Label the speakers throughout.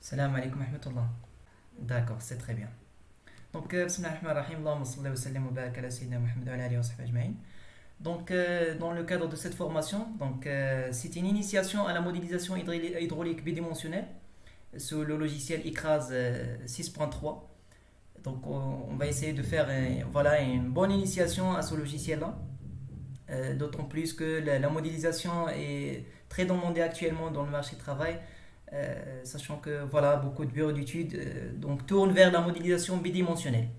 Speaker 1: Salam alaikum wa rahmatullah. D'accord, c'est très bien. Donc, bismillah ar-Rahman ar-Rahim, Allahumma salli wa sallim wa barak ala sayyidina Muhammad wa ala alihi wa sahbihi ajma'in. Donc, dans le cadre de cette formation, c'est une initiation à la modélisation hydraulique bidimensionnelle sous le logiciel ICRAS 6.3. Donc, on va essayer de faire voilà, une bonne initiation à ce logiciel-là. D'autant plus que la modélisation est très demandée actuellement dans le marché du travail, sachant que voilà, beaucoup de bureaux d'études tournent vers la modélisation bidimensionnelle.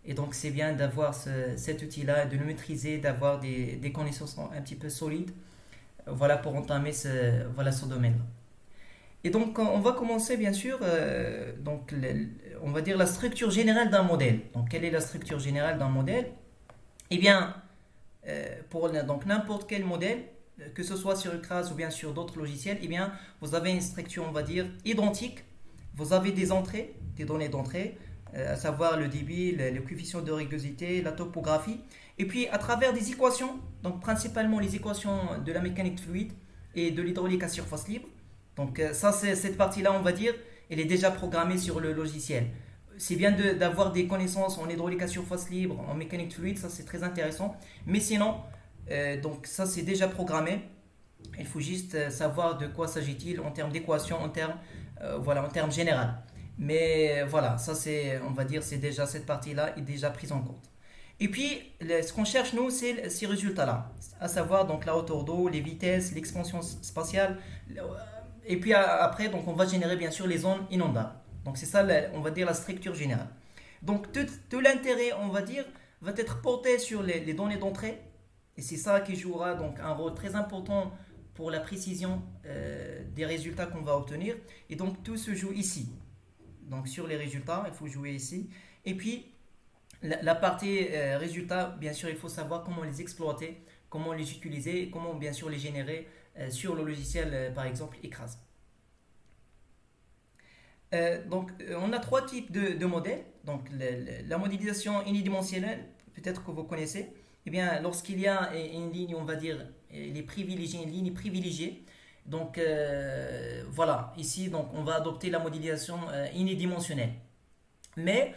Speaker 1: Et donc c'est bien d'avoir cet outil-là, de le maîtriser, d'avoir des connaissances un petit peu solides, voilà, pour entamer ce domaine-là. Et donc on va commencer bien sûr, on va dire la structure générale d'un modèle. Donc quelle est la structure générale d'un modèle? Eh bien, pour donc n'importe quel modèle, que ce soit sur Cras ou bien sur d'autres logiciels, eh bien, vous avez une structure, on va dire, identique. Vous avez des entrées, des données d'entrée, à savoir le débit, le coefficient de rugosité, la topographie. Et puis, à travers des équations, donc principalement les équations de la mécanique fluide et de l'hydraulique à surface libre. Donc, cette partie-là, on va dire, elle est déjà programmée sur le logiciel. C'est bien d'avoir des connaissances en hydraulique à surface libre, en mécanique fluide, ça c'est très intéressant. Mais sinon, donc ça c'est déjà programmé. Il faut juste savoir de quoi s'agit-il en termes d'équation, en termes général. Mais voilà, ça c'est, on va dire, c'est déjà cette partie-là est déjà prise en compte. Et puis, ce qu'on cherche nous, c'est ces résultats-là, à savoir donc la hauteur d'eau, les vitesses, l'expansion spatiale. Et puis après, donc on va générer bien sûr les zones inondables. Donc c'est ça, on va dire la structure générale. Donc tout l'intérêt, on va dire, va être porté sur les données d'entrée. Et c'est ça qui jouera donc un rôle très important pour la précision des résultats qu'on va obtenir. Et donc tout se joue ici. Donc sur les résultats, il faut jouer ici. Et puis la partie résultats, bien sûr, il faut savoir comment les exploiter, comment les utiliser, comment bien sûr les générer sur le logiciel, par exemple, ECRAS. On a trois types de modèles. Donc, la modélisation unidimensionnelle, peut-être que vous connaissez. Eh bien, lorsqu'il y a une ligne, on va dire, une ligne privilégiée. Donc, voilà, ici, donc, on va adopter la modélisation unidimensionnelle. Mais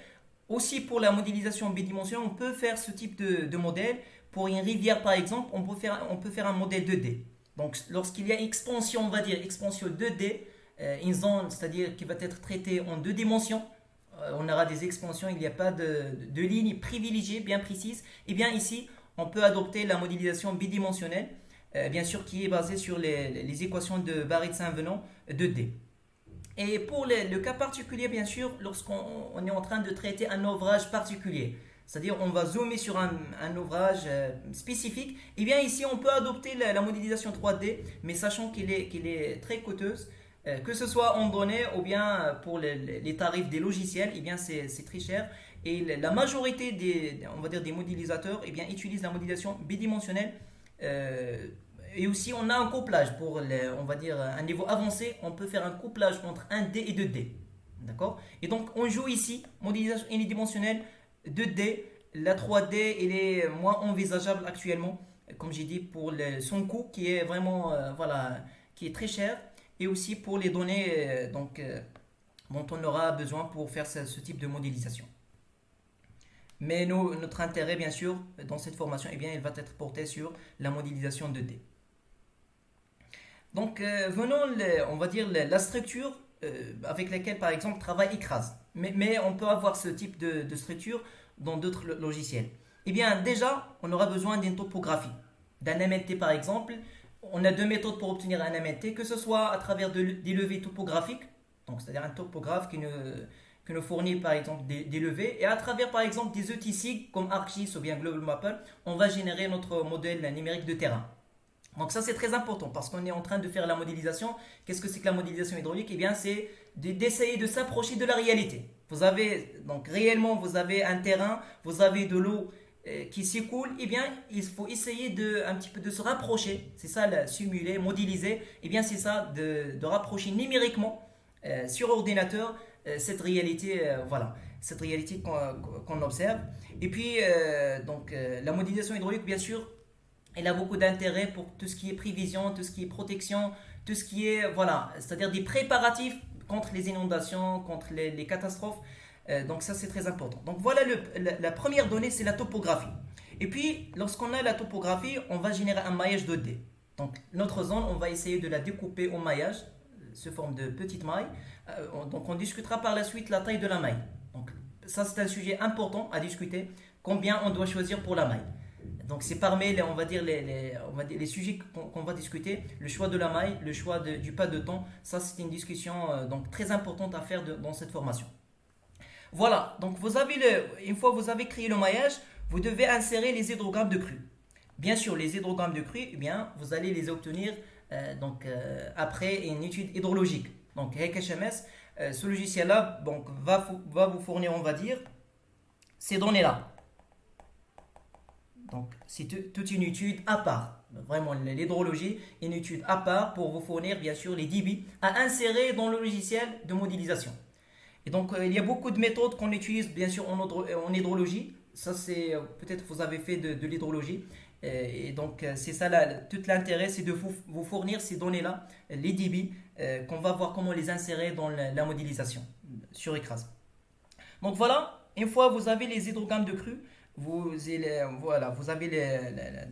Speaker 1: aussi pour la modélisation bidimensionnelle, on peut faire ce type de modèle. Pour une rivière, par exemple, on peut faire un modèle 2D. Donc, lorsqu'il y a expansion, on va dire, expansion 2D, une zone, c'est-à-dire qui va être traitée en deux dimensions, on aura des expansions, il n'y a pas de ligne privilégiée bien précise, et bien ici, on peut adopter la modélisation bidimensionnelle, bien sûr qui est basée sur les équations de Barrett-Saint-Venant 2D. Et pour le cas particulier, bien sûr, lorsqu'on est en train de traiter un ouvrage particulier, c'est-à-dire on va zoomer sur un ouvrage spécifique, et bien ici on peut adopter la modélisation 3D, mais sachant qu'elle est très coûteuse, que ce soit en données ou bien pour les tarifs des logiciels, eh bien c'est très cher. Et la majorité on va dire des modélisateurs eh bien, utilisent la modélisation bidimensionnelle. Et aussi on a un couplage pour on va dire un niveau avancé, on peut faire un couplage entre 1D et 2D. D'accord? Et donc on joue ici modélisation unidimensionnelle 2D. La 3D elle est moins envisageable actuellement, comme j'ai dit, pour son coût qui est vraiment qui est très cher, et aussi pour les données dont on aura besoin pour faire ce type de modélisation. Mais notre intérêt, bien sûr, dans cette formation, eh bien, il va être porté sur la modélisation 2D. Donc, venons, on va dire, la structure avec laquelle, par exemple, travaille ECRAS. Mais on peut avoir ce type de structure dans d'autres logiciels. Eh bien, déjà, on aura besoin d'une topographie, d'un MLT, par exemple. On a deux méthodes pour obtenir un MLT, que ce soit à travers des levées topographiques, donc c'est-à-dire un topographe qui nous fournit par exemple des levées, et à travers par exemple des outils SIG comme ArcGIS ou bien Global Mapper, on va générer notre modèle numérique de terrain. Donc ça c'est très important parce qu'on est en train de faire la modélisation. Qu'est-ce que c'est que la modélisation hydraulique? Eh bien c'est d'essayer de s'approcher de la réalité. Vous avez donc réellement vous avez un terrain, vous avez de l'eau qui s'écoule, eh bien, il faut essayer un petit peu de se rapprocher, c'est ça, simuler, modéliser, eh bien, c'est ça, de rapprocher numériquement sur ordinateur cette réalité, cette réalité qu'on observe. Et puis, la modélisation hydraulique, bien sûr, elle a beaucoup d'intérêt pour tout ce qui est prévision, tout ce qui est protection, tout ce qui est, voilà, c'est-à-dire des préparatifs contre les inondations, contre les catastrophes. Donc ça c'est très important. Donc voilà la première donnée, c'est la topographie. Et puis lorsqu'on a la topographie, on va générer un maillage 2D. Donc notre zone, on va essayer de la découper au maillage, sous forme de petites mailles. Donc on discutera par la suite la taille de la maille. Donc ça c'est un sujet important à discuter. Combien on doit choisir pour la maille. Donc c'est parmi les, on va dire les sujets qu'on va discuter, le choix de la maille, le choix du pas de temps. Ça c'est une discussion donc très importante à faire dans cette formation. Voilà, donc une fois que vous avez créé le maillage, vous devez insérer les hydrogrammes de crue. Bien sûr, les hydrogrammes de crue, eh bien, vous allez les obtenir après une étude hydrologique. Donc HMS, ce logiciel-là donc, va vous fournir, on va dire, ces données-là. Donc c'est toute une étude à part. Vraiment, l'hydrologie est une étude à part pour vous fournir, bien sûr, les débits à insérer dans le logiciel de modélisation. Et donc, il y a beaucoup de méthodes qu'on utilise, bien sûr, en hydrologie. Ça, c'est peut-être vous avez fait de l'hydrologie. Et donc, c'est ça, tout l'intérêt, c'est de vous fournir ces données-là, les débits, qu'on va voir comment les insérer dans la modélisation sur ECRAS. Donc, voilà, une fois vous avez les hydrogrammes de crue, voilà, vous avez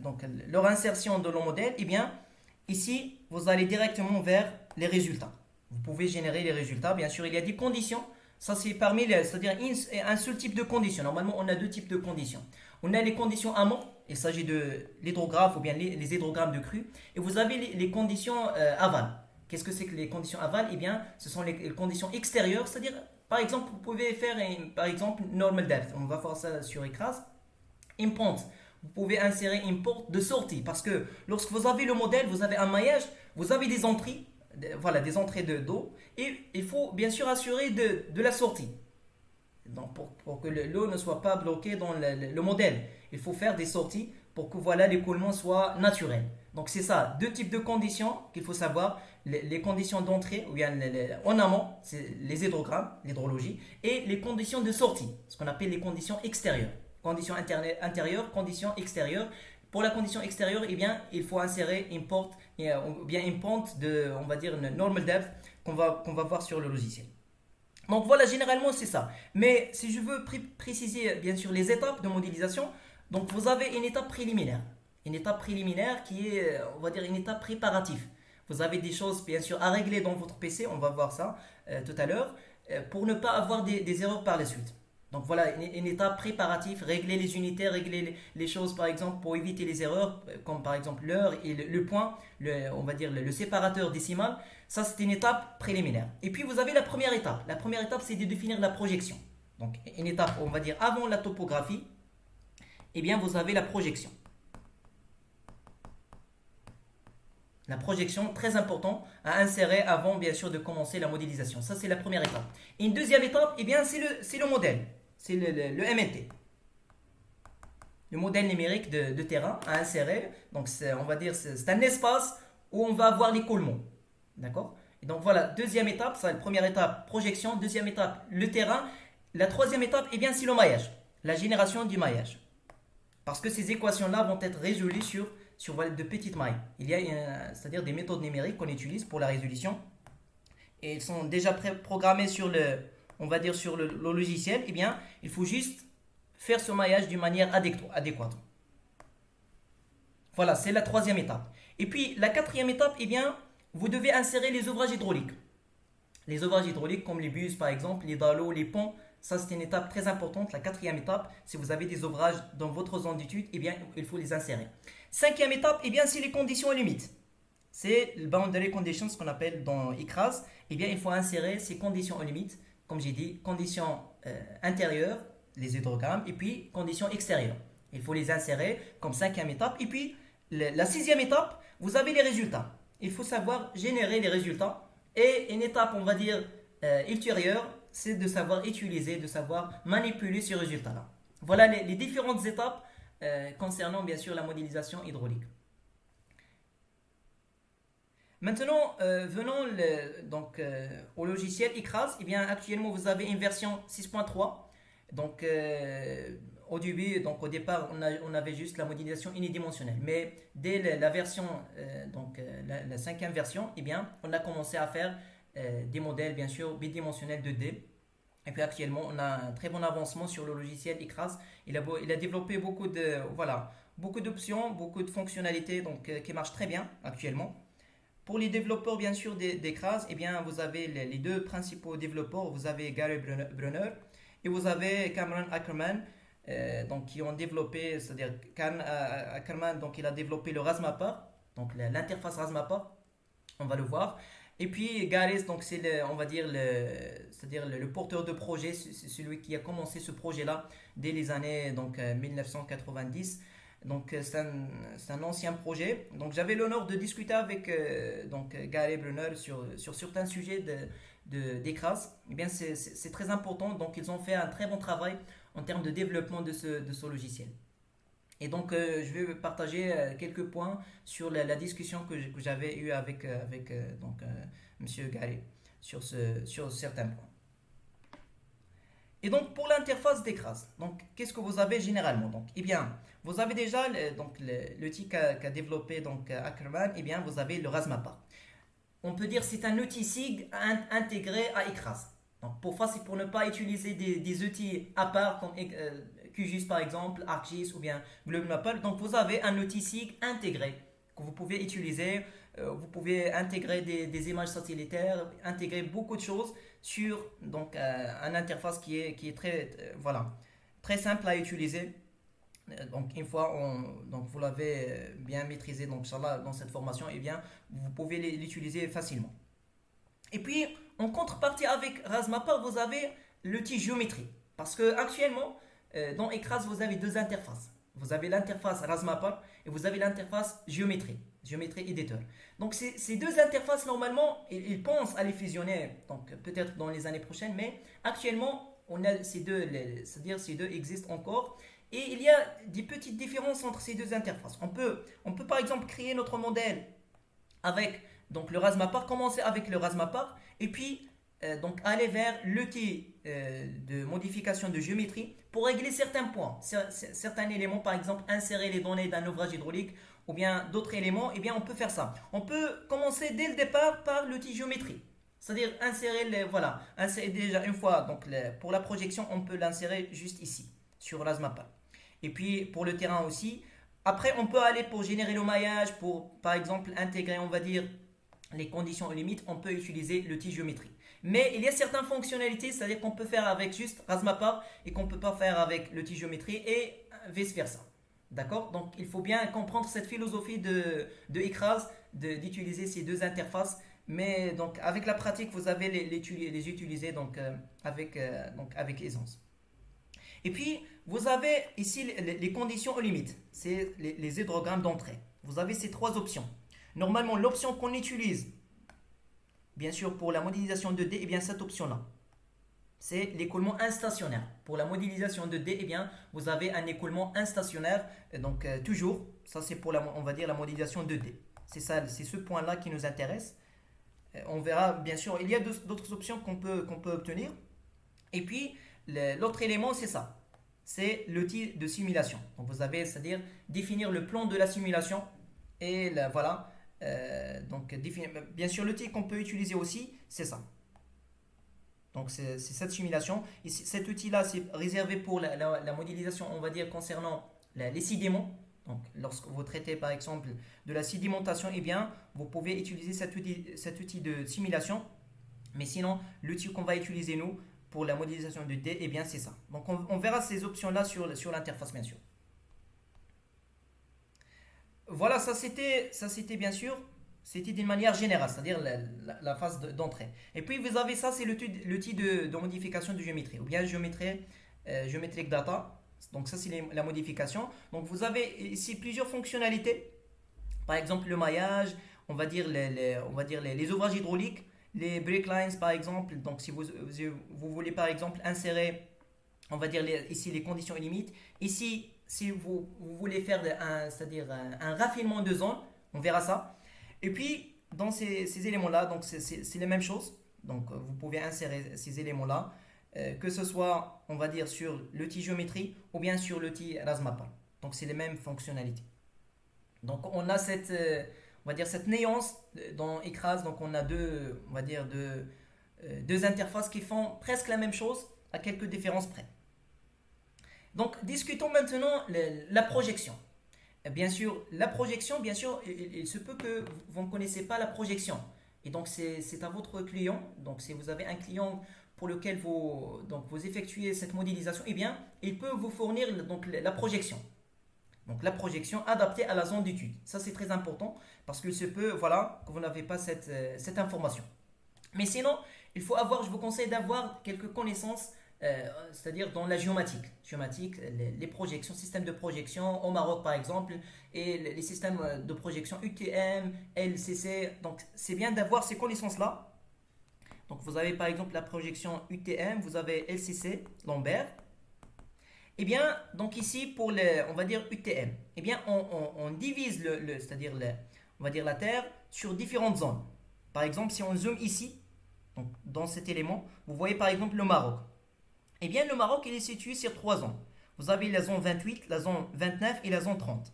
Speaker 1: donc, leur insertion dans le modèle, et bien, ici, vous allez directement vers les résultats. Vous pouvez générer les résultats. Bien sûr, il y a des conditions. Ça, c'est c'est-à-dire un seul type de conditions. Normalement, on a deux types de conditions. On a les conditions amont, il s'agit de l'hydrographe ou bien les hydrogrammes de crue. Et vous avez les conditions aval. Qu'est-ce que c'est que les conditions aval? Eh bien, ce sont les conditions extérieures, c'est-à-dire, par exemple, vous pouvez faire, par exemple, normal depth. On va faire ça sur ECRAS. Import. Vous pouvez insérer import de sortie parce que lorsque vous avez le modèle, vous avez un maillage, vous avez des entrées, voilà, des entrées d'eau et il faut bien sûr assurer de la sortie. Donc pour que l'eau ne soit pas bloquée dans le modèle, il faut faire des sorties pour que voilà l'écoulement soit naturel. Donc c'est ça, deux types de conditions qu'il faut savoir, les conditions d'entrée ou bien en amont, c'est les hydrogrammes, l'hydrologie, et les conditions de sortie, ce qu'on appelle les conditions extérieures. Conditions intérieures, conditions extérieures. Pour la condition extérieure, eh bien, il faut insérer import, ou bien import de, on va dire, une normal depth qu'on va voir sur le logiciel. Donc voilà, généralement c'est ça. Mais si je veux préciser bien sûr les étapes de modélisation, donc vous avez une étape préliminaire. Une étape préliminaire qui est, on va dire, une étape préparative. Vous avez des choses bien sûr à régler dans votre PC, on va voir ça tout à l'heure, pour ne pas avoir des erreurs par la suite. Donc voilà, une étape préparative, régler les unités, régler les choses par exemple pour éviter les erreurs, comme par exemple l'heure et le point, on va dire le séparateur décimal. Ça c'est une étape préliminaire. Et puis vous avez la première étape. La première étape c'est de définir la projection. Donc une étape, on va dire avant la topographie, eh bien vous avez la projection. La projection, très important à insérer avant bien sûr de commencer la modélisation. Ça c'est la première étape. Et une deuxième étape, eh bien c'est le modèle. C'est le MNT. Le modèle numérique de terrain à insérer. Donc on va dire c'est un espace où on va avoir l'écoulement. D'accord? Et donc voilà, deuxième étape, ça, la première étape, projection. Deuxième étape, le terrain. La troisième étape, eh bien c'est le maillage. La génération du maillage. Parce que ces équations-là vont être résolues sur de petites mailles. Il y a c'est-à-dire des méthodes numériques qu'on utilise pour la résolution. Et elles sont déjà programmées sur on va dire sur le logiciel. Eh bien, il faut juste faire ce maillage d'une manière adéquate. Voilà, c'est la troisième étape. Et puis, la quatrième étape, eh bien, vous devez insérer les ouvrages hydrauliques. Les ouvrages hydrauliques comme les bus, par exemple, les dallots, les ponts, ça c'est une étape très importante. La quatrième étape, si vous avez des ouvrages dans votre zone d'étude, eh bien, il faut les insérer. Cinquième étape, eh bien, c'est les conditions limites. C'est le boundary conditions, ce qu'on appelle dans ECRAS. Eh bien, il faut insérer ces conditions limites, comme j'ai dit, conditions intérieures, les hydrogrammes, et puis conditions extérieures. Il faut les insérer comme cinquième étape. Et puis, la sixième étape, vous avez les résultats. Il faut savoir générer les résultats. Et une étape, on va dire, ultérieure, c'est de savoir utiliser, de savoir manipuler ces résultats-là. Voilà les différentes étapes concernant, bien sûr, la modélisation hydraulique. Maintenant, venons au logiciel ECRAS. Eh bien, actuellement, vous avez une version 6.3. Donc, au départ, on avait juste la modélisation unidimensionnelle. Mais dès la version, la cinquième version, eh bien, on a commencé à faire des modèles bien sûr bidimensionnels 2D. Et puis actuellement, on a un très bon avancement sur le logiciel ICRAS. Il a développé beaucoup d'options, beaucoup de fonctionnalités qui marchent très bien actuellement. Pour les développeurs, bien sûr, d'ICRAS, eh bien, vous avez les deux principaux développeurs. Vous avez Gary Brunner et vous avez Cameron Ackerman, qui ont développé, c'est-à-dire Ackerman, donc il a développé le Rasmapa, donc l'interface Rasmapa, on va le voir. Et puis Gares, donc on va dire c'est-à-dire le porteur de projet, c'est celui qui a commencé ce projet-là dès les années 1990. C'est un ancien projet. Donc j'avais l'honneur de discuter avec Gary Brunner sur certains sujets d'Ecras. Eh bien c'est très important. Donc ils ont fait un très bon travail en termes de développement de ce logiciel. Et je vais partager quelques points sur la discussion que j'avais eue avec Monsieur Gary sur certains points. Et donc, pour l'interface d'Ecras, donc, qu'est-ce que vous avez généralement? Donc, eh bien, vous avez déjà l'outil qu'a développé Ackerman, eh bien, vous avez le Rasmapa. On peut dire que c'est un outil SIG intégré à Ecras. Donc, pour ne pas utiliser des outils à part comme QGIS par exemple, ArcGIS ou bien GlobeMapper, donc vous avez un outil SIG intégré que vous pouvez utiliser. Vous pouvez intégrer des images satellitaires, intégrer beaucoup de choses sur une interface qui est très simple à utiliser. Donc une fois vous l'avez bien maîtrisé dans cette formation, eh bien vous pouvez l'utiliser facilement. Et puis en contrepartie avec Rasmapa, vous avez l'outil géométrie. Parce que actuellement dans Ecras vous avez deux interfaces. Vous avez l'interface Rasmapa et vous avez l'interface géométrie éditeur. Donc ces deux interfaces normalement ils pensent à les fusionner peut-être dans les années prochaines, mais actuellement on a c'est-à-dire ces deux existent encore. Et il y a des petites différences entre ces deux interfaces. On peut par exemple créer notre modèle avec le Rasmapa, commencer avec le Rasmapa et puis aller vers l'outil de modification de géométrie pour régler certains points, certains éléments, par exemple insérer les données d'un ouvrage hydraulique ou bien d'autres éléments. Eh bien on peut faire ça. On peut commencer dès le départ par l'outil géométrie. C'est-à-dire insérer déjà une fois, pour la projection, on peut l'insérer juste ici, sur Rasmapa. Et puis pour le terrain aussi. Après, on peut aller pour générer le maillage, pour par exemple intégrer, on va dire, les conditions limites, on peut utiliser l'outil géométrie. Mais il y a certaines fonctionnalités, c'est-à-dire qu'on peut faire avec juste Rasmapa et qu'on ne peut pas faire avec l'outil géométrie et vice versa. D'accord? Donc il faut bien comprendre cette philosophie de Ecras, d'utiliser ces deux interfaces. Mais avec la pratique, vous avez les utiliser avec aisance. Et puis, vous avez ici les conditions aux limites. C'est les hydrogrammes d'entrée. Vous avez ces trois options. Normalement, l'option qu'on utilise, bien sûr, pour la modélisation 2D, eh bien, cette option-là, c'est l'écoulement instationnaire. Pour la modélisation 2D, eh bien, vous avez un écoulement instationnaire. Toujours, ça c'est pour on va dire la modélisation 2D. C'est ce point-là qui nous intéresse. On verra, bien sûr, il y a d'autres options qu'on peut obtenir. Et puis, l'autre élément, c'est ça. C'est l'outil de simulation. Donc, vous avez, c'est-à-dire définir le plan de la simulation. Et voilà. Bien sûr, l'outil qu'on peut utiliser aussi, c'est ça. Donc, c'est cette simulation. Et cet outil-là, c'est réservé pour la modélisation, on va dire, concernant les sédiments. Donc, lorsque vous traitez, par exemple, de la sédimentation, eh bien, vous pouvez utiliser cet outil de simulation. Mais sinon, l'outil qu'on va utiliser, nous, pour la modélisation de D, eh bien c'est ça. Donc on verra ces options-là sur l'interface bien sûr. Voilà, ça c'était bien sûr, c'était d'une manière générale, c'est-à-dire la phase d'entrée. Et puis vous avez ça, c'est l'outil de modification de géométrie, ou bien géométrique data. Donc ça c'est la modification. Donc vous avez ici plusieurs fonctionnalités. Par exemple le maillage, on va dire les ouvrages hydrauliques. Les break lines par exemple, donc si vous voulez par exemple insérer, on va dire ici les conditions limites, ici si vous voulez faire c'est-à-dire un raffinement de zone, on verra ça. Et puis dans ces éléments-là, donc c'est les mêmes choses, donc vous pouvez insérer ces éléments-là, que ce soit on va dire sur l'outil géométrie ou bien sur l'outil Rasmapa. Donc c'est les mêmes fonctionnalités. Donc on va dire cette nuance dans écrase. Donc on a on va dire deux interfaces qui font presque la même chose à quelques différences près. Donc discutons maintenant la projection. Bien sûr, la projection, bien sûr, il se peut que vous ne connaissez pas la projection. Et donc, c'est à votre client. Donc, si vous avez un client pour lequel vous effectuez cette modélisation, eh bien, il peut vous fournir donc, la projection. Donc, la projection adaptée à la zone d'étude. Ça, c'est très important parce qu'il se peut, voilà, que vous n'avez pas cette information. Mais sinon, je vous conseille d'avoir quelques connaissances, c'est-à-dire dans la géomatique, les projections, systèmes de projection au Maroc par exemple, et les systèmes de projection UTM, LCC. Donc c'est bien d'avoir ces connaissances-là. Donc vous avez par exemple la projection UTM, vous avez LCC, Lambert. Eh bien, donc ici pour on va dire UTM, eh bien on divise c'est-à-dire on va dire la Terre sur différentes zones. Par exemple, si on zoome ici, donc, dans cet élément, vous voyez par exemple le Maroc. Eh bien, le Maroc, il est situé sur trois zones. Vous avez la zone 28, la zone 29 et la zone 30.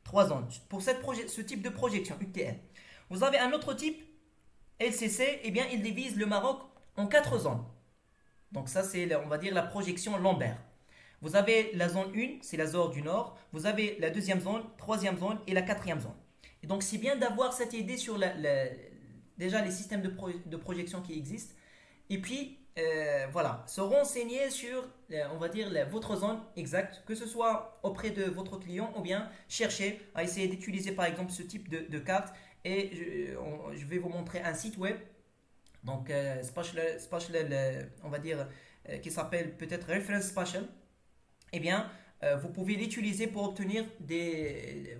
Speaker 1: Trois zones pour ce type de projection UTM. Vous avez un autre type, LCC, eh bien, il divise le Maroc en quatre zones. Donc ça, c'est, on va dire, la projection Lambert. Vous avez la zone 1, c'est la zone du nord. Vous avez la deuxième zone, troisième zone et la quatrième zone. Et donc, c'est bien d'avoir cette idée sur déjà les systèmes de projection qui existent. Et puis, voilà, se renseigner sur, on va dire, votre zone exacte, que ce soit auprès de votre client ou bien chercher à essayer d'utiliser par exemple ce type de carte. Et je vais vous montrer un site web, donc on va dire, qui s'appelle peut-être Reference Spatial. Eh bien, vous pouvez l'utiliser pour obtenir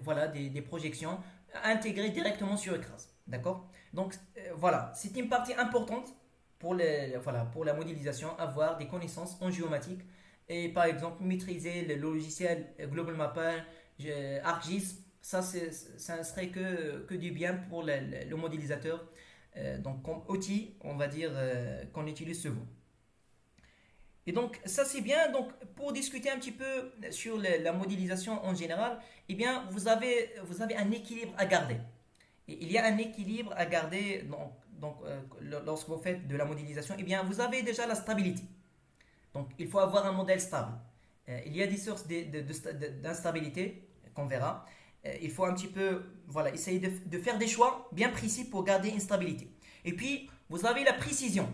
Speaker 1: voilà, des projections intégrées directement sur Ecras. D'accord? Donc, voilà, c'est une partie importante voilà, pour la modélisation, avoir des connaissances en géomatique et par exemple maîtriser le logiciel Global Mapper, ArcGIS. Ça ne serait que du bien pour le modélisateur. Donc, comme outil, on va dire qu'on utilise souvent. Et donc, ça c'est bien. Donc, pour discuter un petit peu sur la modélisation en général, eh bien, vous avez un équilibre à garder. Et il y a un équilibre à garder lorsque vous faites de la modélisation. Eh bien, vous avez déjà la stabilité. Donc, il faut avoir un modèle stable. Il y a des sources d'instabilité qu'on verra. Il faut un petit peu voilà, essayer de faire des choix bien précis pour garder une stabilité. Et puis, vous avez la précision.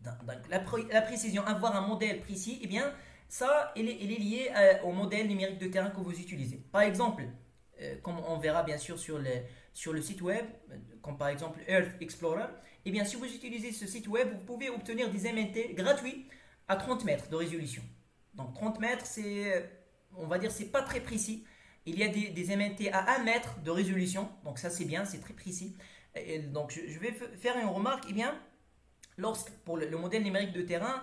Speaker 1: Donc, la précision, avoir un modèle précis, eh bien, ça, il est lié au modèle numérique de terrain que vous utilisez. Par exemple, comme on verra bien sûr sur le site web, comme par exemple Earth Explorer, eh bien, si vous utilisez ce site web, vous pouvez obtenir des MNT gratuits à 30 mètres de résolution. Donc 30 mètres, on va dire, c'est pas très précis. Il y a des MNT à 1 mètre de résolution, donc ça c'est bien, c'est très précis. Et donc je vais faire une remarque, eh bien, pour le modèle numérique de terrain,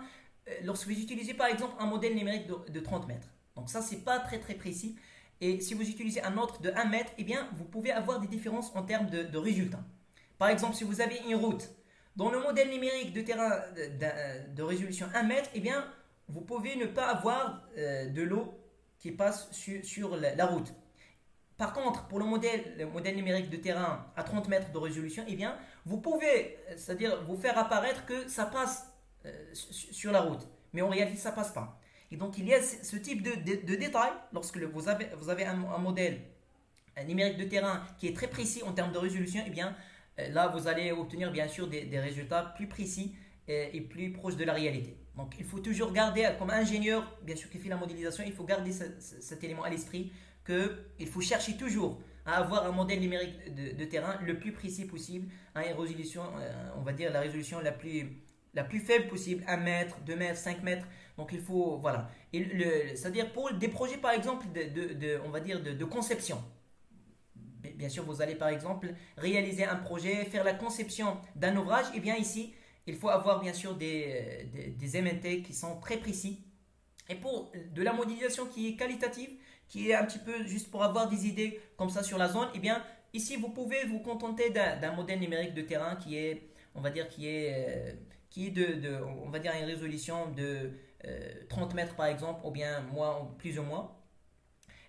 Speaker 1: lorsque vous utilisez par exemple un modèle numérique de 30 mètres, donc ça c'est pas très très précis. Et si vous utilisez un autre de 1 mètre, eh bien, vous pouvez avoir des différences en termes de résultats. Par exemple, si vous avez une route dans le modèle numérique de terrain de résolution 1 mètre, eh bien, vous pouvez ne pas avoir de l'eau qui passe sur la route. Par contre, pour le modèle numérique de terrain à 30 mètres de résolution, eh bien, vous pouvez, c'est-à-dire vous faire apparaître que ça passe sur la route. Mais en réalité, ça ne passe pas. Et donc, il y a ce type de détail lorsque vous avez un modèle numérique de terrain qui est très précis en termes de résolution. Eh bien, là, vous allez obtenir bien sûr des résultats plus précis et plus proches de la réalité. Donc, il faut toujours garder, comme ingénieur, bien sûr, qui fait la modélisation, il faut garder cet élément à l'esprit qu'il faut chercher toujours à avoir un modèle numérique de terrain le plus précis possible, à une résolution, on va dire la résolution la plus faible possible, 1 mètre, 2 mètres, 5 mètres. Donc il faut, voilà. C'est-à-dire pour des projets par exemple on va dire de conception. Bien sûr, vous allez par exemple réaliser un projet, faire la conception d'un ouvrage. Et bien ici, il faut avoir bien sûr des MNT qui sont très précis. Et pour de la modélisation qui est qualitative, qui est un petit peu juste pour avoir des idées comme ça sur la zone, et bien ici vous pouvez vous contenter d'un modèle numérique de terrain qui est, on va dire, qui est on va dire une résolution de 30 mètres par exemple, ou bien plus ou moins.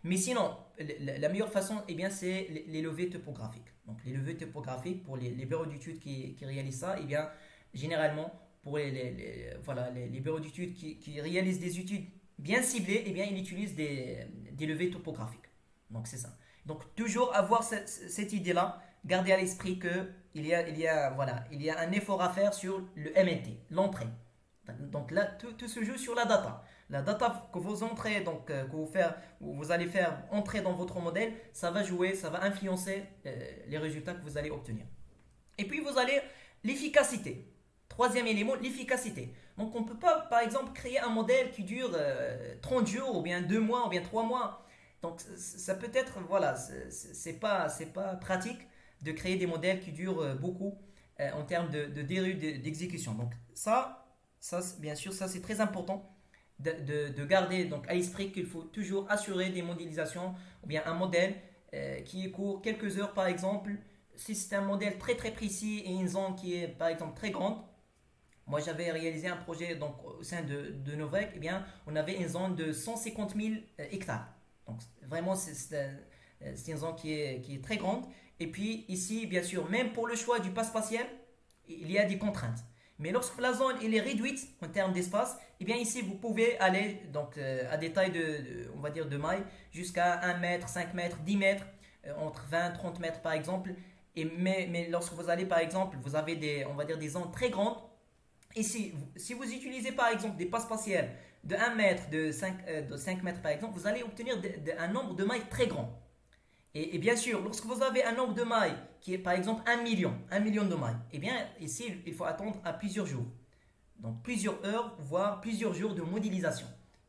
Speaker 1: Mais sinon, la meilleure façon, eh bien, c'est les levées topographiques. Donc, les levées topographiques, pour les bureaux d'études qui réalisent ça, eh bien, généralement, pour voilà, les bureaux d'études qui réalisent des études bien ciblées, eh bien, ils utilisent des levées topographiques. Donc, c'est ça. Donc, toujours avoir cette idée-là, garder à l'esprit que voilà, il y a un effort à faire sur le MNT, l'entrée. Donc là, tout se joue sur la data. La data que vous entrez, donc vous allez faire entrer dans votre modèle, ça va jouer, ça va influencer les résultats que vous allez obtenir. Et puis vous allez l'efficacité. Troisième élément, l'efficacité. Donc on ne peut pas, par exemple, créer un modèle qui dure 30 jours, ou bien 2 mois, ou bien 3 mois. Donc ça peut être, voilà, c'est pas pratique de créer des modèles qui durent beaucoup en termes de délai d'exécution. Donc bien sûr, ça c'est très important de garder donc à l'esprit qu'il faut toujours assurer des modélisations ou bien un modèle qui est court quelques heures par exemple. Si c'est un modèle très très précis et une zone qui est par exemple très grande, moi j'avais réalisé un projet donc au sein de Novec, eh bien on avait une zone de 150 000 hectares. Donc vraiment c'est une zone qui est très grande. Et puis ici bien sûr même pour le choix du pass spatial, il y a des contraintes. Mais lorsque la zone elle est réduite en termes d'espace, eh bien ici vous pouvez aller donc, à des tailles on va dire de mailles jusqu'à 1 mètre, 5 mètres, 10 mètres, entre 20 30 mètres par exemple. Mais lorsque vous allez par exemple, vous avez on va dire des zones très grandes. Et si vous utilisez par exemple des passes spatiales de 1 mètre, de 5 mètres par exemple, vous allez obtenir un nombre de mailles très grand. Et bien sûr, lorsque vous avez un nombre de mailles qui est par exemple 1 million de mailles, eh bien ici il faut attendre à plusieurs jours. Donc plusieurs heures, voire plusieurs jours de modélisation.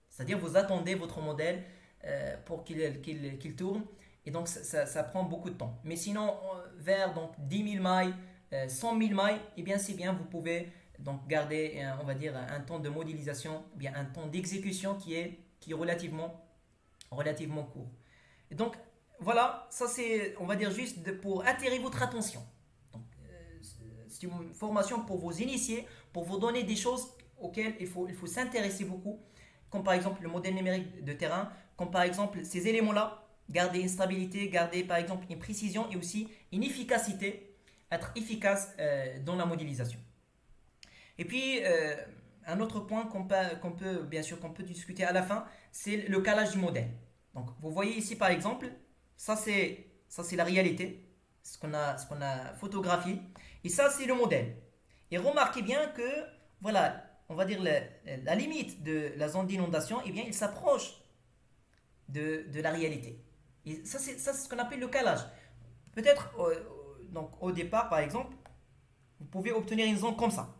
Speaker 1: C'est-à-dire vous attendez votre modèle pour qu'il tourne. Et donc ça prend beaucoup de temps. Mais sinon, vers donc, 10 000 mailles, 100 000 mailles, eh bien c'est bien, vous pouvez donc garder on va dire un temps de modélisation, bien un temps d'exécution qui est relativement court. Et donc voilà, ça c'est on va dire juste pour attirer votre attention. Donc c'est une formation pour vous initier, pour vous donner des choses auxquelles il faut s'intéresser beaucoup, comme par exemple le modèle numérique de terrain, comme par exemple ces éléments-là, garder une stabilité, garder par exemple une précision et aussi une efficacité, être efficace dans la modélisation. Et puis, un autre point bien sûr, qu'on peut discuter à la fin, c'est le calage du modèle. Donc, vous voyez ici, par exemple, ça c'est la réalité, ce qu'on a photographié, et ça, c'est le modèle. Et remarquez bien que, voilà, on va dire la limite de la zone d'inondation, eh bien, il s'approche de la réalité. Et ça, c'est ce qu'on appelle le calage. Peut-être, donc, au départ, par exemple, vous pouvez obtenir une zone comme ça.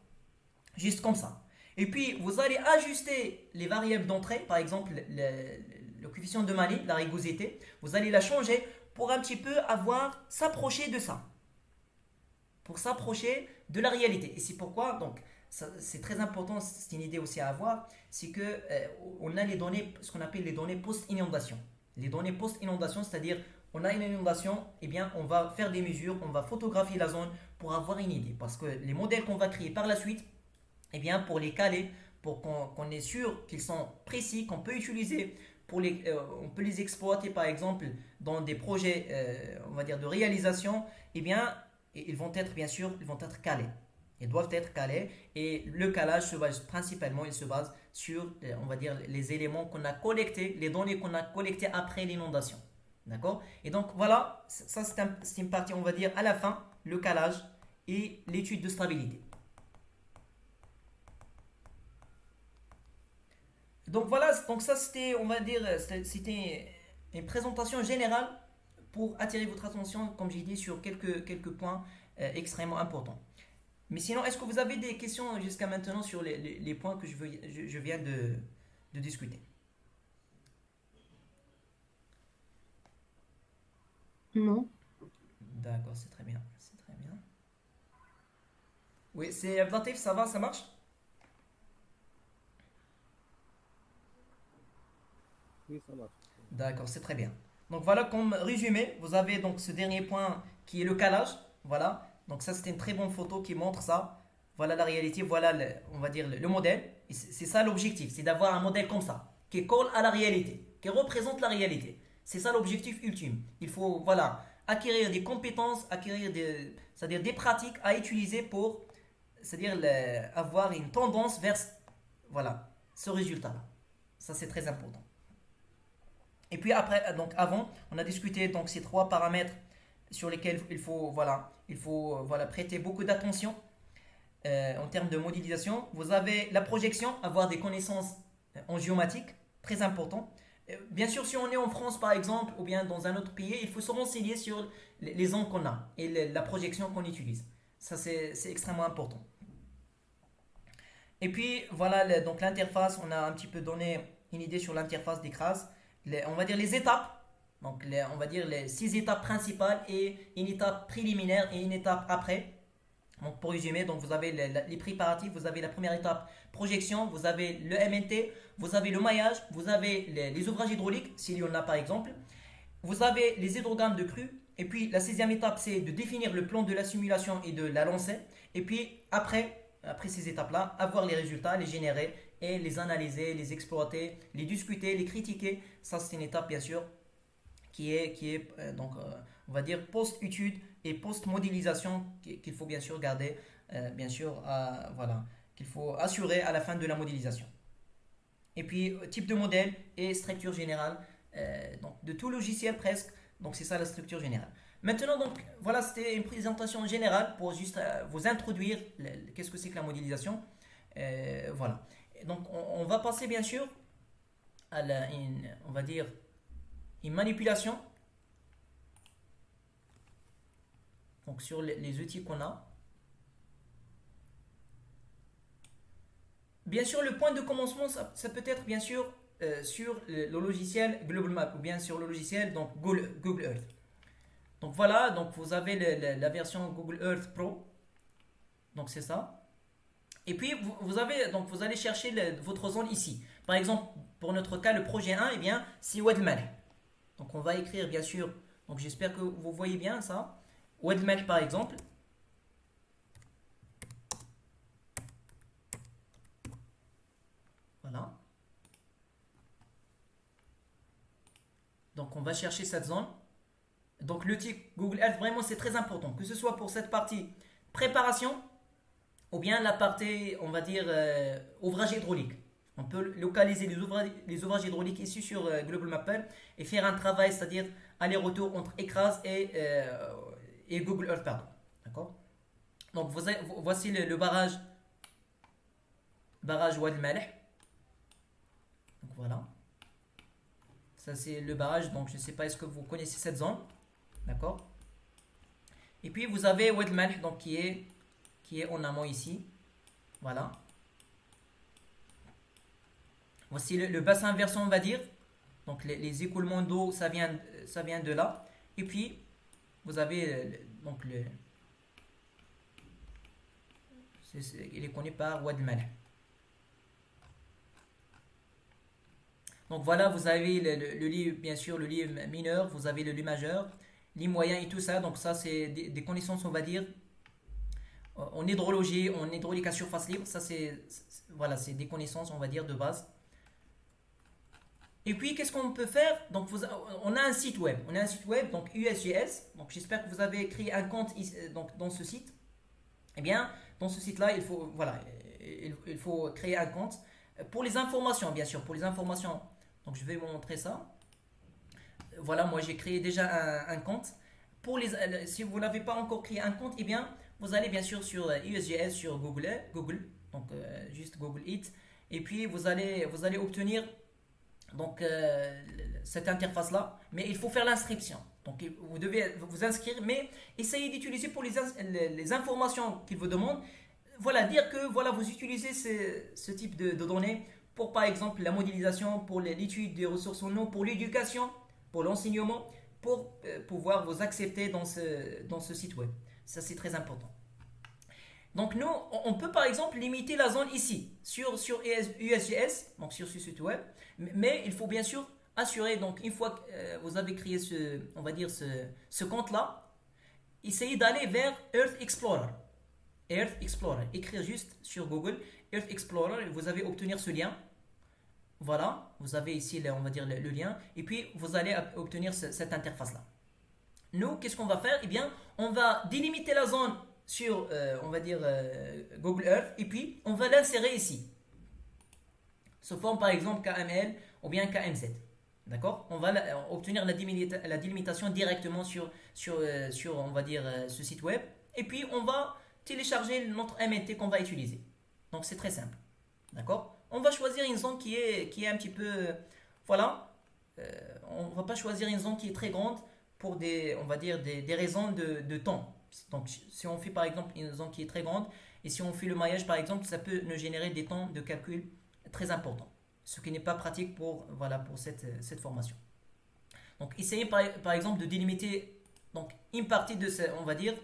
Speaker 1: Juste comme ça. Et puis, vous allez ajuster les variables d'entrée, par exemple le coefficient de Manet, la rugosité, vous allez la changer pour un petit peu s'approcher de ça, pour s'approcher de la réalité. Et c'est pourquoi, donc, c'est très important, c'est une idée aussi à avoir, c'est que on a les données, ce qu'on appelle les données post-inondation. Les données post-inondation, c'est-à-dire on a une inondation, eh bien on va faire des mesures, on va photographier la zone pour avoir une idée. Parce que les modèles qu'on va créer par la suite, eh bien, pour les caler, pour qu'on est sûr qu'ils sont précis, qu'on peut utiliser, on peut les exploiter par exemple dans des projets, on va dire de réalisation, eh bien, ils vont être bien sûr, ils vont être calés. Ils doivent être calés et le calage il se base sur, on va dire, les éléments qu'on a collectés, les données qu'on a collectées après l'inondation. D'accord? Et donc voilà, ça c'est une partie, on va dire, à la fin, le calage et l'étude de stabilité. Donc voilà, donc ça c'était, on va dire, c'était une présentation générale pour attirer votre attention, comme j'ai dit, sur quelques points extrêmement importants. Mais sinon, est-ce que vous avez des questions jusqu'à maintenant sur les points que je viens de discuter?
Speaker 2: Non.
Speaker 1: D'accord, c'est très bien, c'est très bien. Oui, c'est Ablatif, ça va, ça marche?
Speaker 3: Oui, ça marche.
Speaker 1: D'accord, c'est très bien. Donc voilà, comme résumé, vous avez donc ce dernier point qui est le calage. Voilà. Donc ça, c'était une très bonne photo qui montre ça. Voilà la réalité, voilà on va dire le modèle. Et c'est ça l'objectif, c'est d'avoir un modèle comme ça, qui colle à la réalité, qui représente la réalité. C'est ça l'objectif ultime. Il faut, voilà, acquérir des compétences, acquérir c'est-à-dire des pratiques à utiliser pour, c'est-à-dire avoir une tendance vers, voilà, ce résultat-là. Ça, c'est très important. Et puis après, donc avant, on a discuté donc ces trois paramètres sur lesquels il faut prêter beaucoup d'attention en termes de modélisation. Vous avez la projection, avoir des connaissances en géomatique, très important. Bien sûr, si on est en France par exemple, ou bien dans un autre pays, il faut se renseigner sur les angles qu'on a et la projection qu'on utilise. Ça, c'est extrêmement important. Et puis voilà, donc l'interface, on a un petit peu donné une idée sur l'interface d'Ecras. On va dire les étapes. Donc on va dire les 6 étapes principales et une étape préliminaire et une étape après. Donc pour résumer, donc vous avez les préparatifs, vous avez la première étape projection, vous avez le MNT, vous avez le maillage, vous avez les ouvrages hydrauliques, s'il y en a par exemple, vous avez les hydrogrammes de crue, et puis la 6e étape c'est de définir le plan de la simulation et de la lancer, et puis après ces étapes-là, avoir les résultats, les générer et les analyser, les exploiter, les discuter, les critiquer. Ça c'est une étape bien sûr qui est on va dire post-étude et post-modélisation qu'il faut bien sûr garder, bien sûr, voilà, qu'il faut assurer à la fin de la modélisation. Et puis type de modèle et structure générale, donc de tout logiciel presque, donc c'est ça la structure générale. Maintenant donc voilà, c'était une présentation générale pour juste vous introduire qu'est-ce que c'est que la modélisation. Voilà. Donc on va passer bien sûr à on va dire une manipulation donc sur les outils qu'on a. Bien sûr, le point de commencement, ça peut être bien sûr sur le logiciel Global Map ou bien sur le logiciel donc Google Earth. Donc voilà, donc vous avez la version Google Earth Pro. Donc c'est ça. Et puis vous allez chercher votre zone ici. Par exemple, pour notre cas, le projet 1, eh bien, c'est Wad Malh. Donc on va écrire bien sûr. Donc j'espère que vous voyez bien ça. Wad Malh par exemple. Voilà. Donc on va chercher cette zone. Donc le titre Google Earth, vraiment c'est très important. Que ce soit pour cette partie préparation ou bien la partie, on va dire, ouvrage hydraulique. On peut localiser les ouvrages hydrauliques ici sur Global Mapper et faire un travail, c'est-à-dire aller-retour entre Ecras et Google Earth, pardon. D'accord. Donc voici le barrage Wad Malh. Donc voilà. Ça c'est le barrage, donc je ne sais pas est-ce que vous connaissez cette zone. D'accord. Et puis vous avez Wad Malh, donc qui est en amont ici. Voilà. Voici le bassin versant, on va dire. Donc les écoulements d'eau, ça vient de là. Et puis vous avez donc il est connu par Wad Malh. Donc voilà, vous avez le lit, bien sûr, le lit mineur, vous avez le lit majeur, lit moyen et tout ça. Donc ça, c'est des connaissances, on va dire, en hydrologie, en hydraulique à surface libre. Ça, voilà, c'est des connaissances, on va dire, de base. Et puis, qu'est-ce qu'on peut faire? Donc, on a un site web. On a un site web, donc USGS. Donc, j'espère que vous avez créé un compte donc, dans ce site. Eh bien, dans ce site-là, il faut créer un compte. Pour les informations, bien sûr, pour les informations. Donc, je vais vous montrer ça. Voilà, moi, j'ai créé déjà un compte. Si vous n'avez pas encore créé un compte, eh bien, vous allez bien sûr sur USGS, sur Google, donc juste Google It. Et puis, vous allez obtenir donc cette interface là, mais il faut faire l'inscription. Donc vous devez vous inscrire, mais essayez d'utiliser pour les informations qu'il vous demande. Voilà, dire que voilà, vous utilisez ce type de données pour par exemple la modélisation, pour l'étude des ressources en eau, pour l'éducation, pour l'enseignement, pour pouvoir vous accepter dans ce site web. Ça c'est très important. Donc nous, on peut par exemple limiter la zone ici, sur USGS, donc sur ce site web, mais il faut bien sûr assurer, donc une fois que vous avez créé on va dire ce compte-là, essayez d'aller vers Earth Explorer. Earth Explorer, écrire juste sur Google Earth Explorer et vous allez obtenir ce lien. Voilà, vous avez ici, on va dire, le lien. Et puis, vous allez obtenir cette interface-là. Nous, qu'est-ce qu'on va faire? Eh bien, on va délimiter la zone sur, on va dire, Google Earth. Et puis, on va l'insérer ici. Sous forme, par exemple, KML ou bien KMZ. D'accord? On va obtenir la délimitation directement sur, on va dire, ce site web. Et puis, on va télécharger notre MNT qu'on va utiliser. Donc, c'est très simple. D'accord? On va choisir une zone qui est un petit peu. Voilà. On ne va pas choisir une zone qui est très grande pour des, on va dire, des raisons de temps. Donc, si on fait par exemple une zone qui est très grande et si on fait le maillage par exemple, ça peut nous générer des temps de calcul très importants. Ce qui n'est pas pratique pour, voilà, pour cette formation. Donc, essayez par exemple de délimiter donc, une partie de ce, on va dire.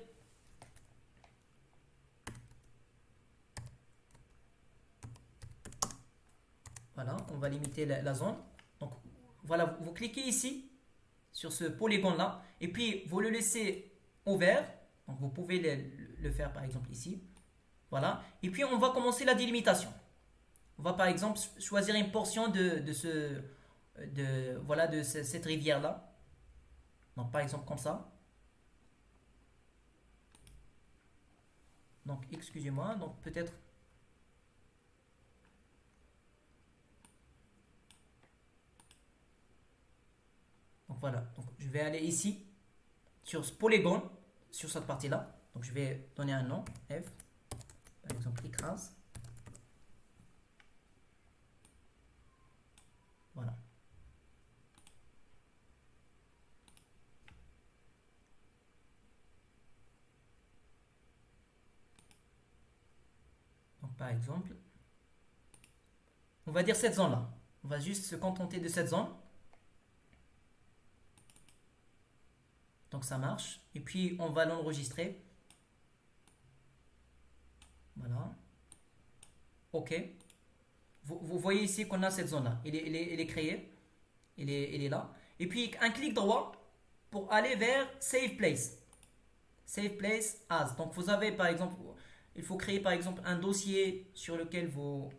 Speaker 1: Voilà, on va limiter la zone. Donc, voilà, vous cliquez ici sur ce polygone là et puis vous le laissez ouvert. Donc, vous pouvez le faire par exemple ici. Voilà, et puis on va commencer la délimitation. On va par exemple choisir une portion voilà, de cette rivière là. Donc, par exemple comme ça. Donc, excusez-moi, donc peut-être. Donc voilà, donc je vais aller ici sur ce polygone, sur cette partie-là. Donc je vais donner un nom, F, par exemple écrase. Voilà. Donc par exemple, on va dire cette zone-là. On va juste se contenter de cette zone. Donc ça marche. Et puis on va l'enregistrer. Voilà. OK. Vous voyez ici qu'on a cette zone-là. Elle est créée. Elle est là. Et puis un clic droit pour aller vers Save Place. Save Place As. Donc vous avez par exemple, il faut créer par exemple un dossier sur lequel on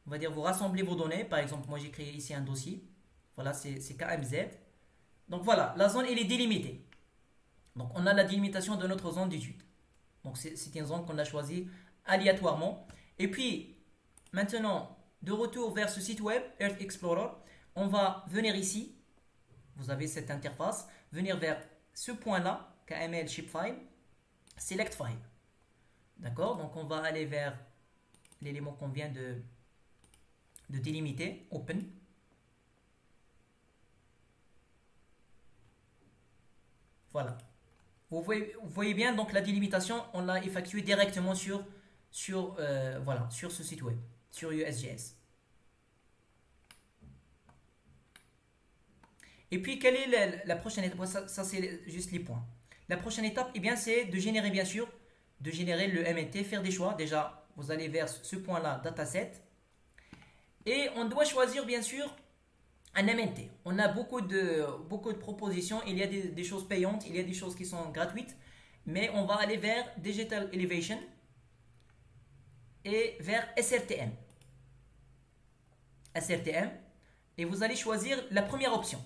Speaker 1: va dire, vous rassemblez vos données. Par exemple, moi j'ai créé ici un dossier. Voilà, c'est KMZ. Donc voilà, la zone elle est délimitée. Donc on a la délimitation de notre zone d'étude. Donc c'est une zone qu'on a choisie aléatoirement. Et puis maintenant, de retour vers ce site web, Earth Explorer, on va venir ici. Vous avez cette interface. Venir vers ce point-là, KML Shapefile, Select File. D'accord? Donc on va aller vers l'élément qu'on vient de délimiter, Open. Voilà. Vous voyez bien, donc la délimitation, on l'a effectuée directement voilà, sur ce site web, sur USGS. Et puis, quelle est la prochaine étape? Ça c'est juste les points. La prochaine étape, eh bien, c'est de générer, bien sûr, de générer le MNT, faire des choix. Déjà, vous allez vers ce point-là, dataset. Et on doit choisir, bien sûr, un MNT. On a beaucoup de propositions. Il y a des choses payantes, il y a des choses qui sont gratuites. Mais on va aller vers Digital Elevation et vers SRTM. SRTM. Et vous allez choisir la première option.